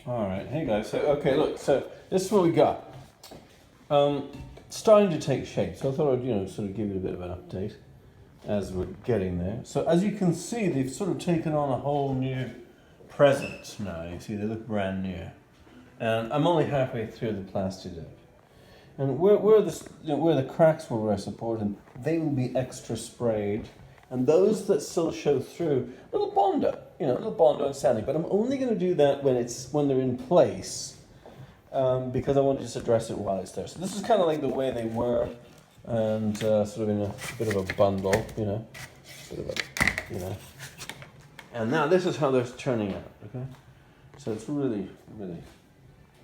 All right, hey guys. So okay, look. So this is what we got. Starting to take shape. So I thought I'd sort of give you a bit of an update as we're getting there. So as you can see, they've sort of taken on a whole new presence now. You see, they look brand new, and I'm only halfway through the plastic dip. And where the cracks were supported, they will be extra sprayed. And those that still show through, little Bondo, little Bondo and sanding. But I'm only going to do that when they're in place, because I want to just address it while it's there. So this is kind of like the way they were, and sort of in a bit of a bundle, bit of a, And now this is how they're turning out. Okay, so it's really, really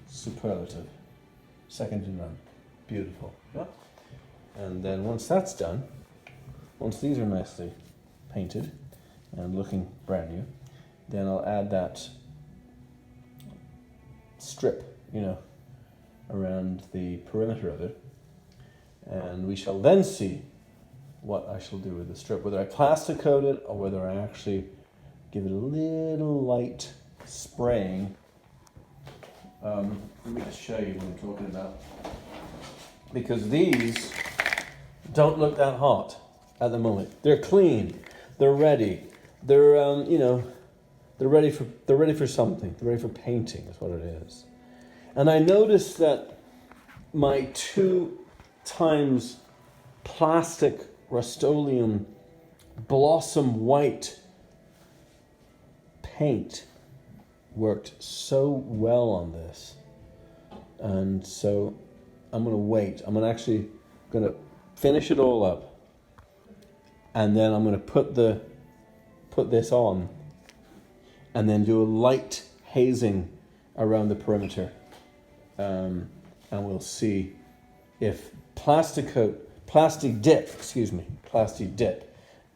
superlative, second to none, beautiful. Yeah? And then once that's done. Once these are nicely painted and looking brand new, then I'll add that strip, around the perimeter of it. And we shall then see what I shall do with the strip, whether I plastic coat it or whether I actually give it a little light spraying. Let me just show you what I'm talking about. Because these don't look that hot at the moment. They're clean. They're ready. They're they're ready for something. They're ready for painting. Is what it is. And I noticed that my 2 times plastic Rust-Oleum Blossom White paint worked so well on this, and so I'm gonna wait. I'm gonna finish it all up. And then I'm going to put this on, and then do a light hazing around the perimeter, and we'll see if plastic dip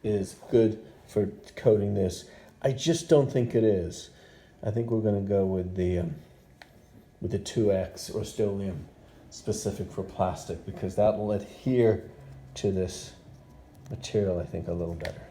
is good for coating this. I just don't think it is. I think we're going to go with the 2X Rust-Oleum specific for plastic, because that will adhere to this material, I think, a little better.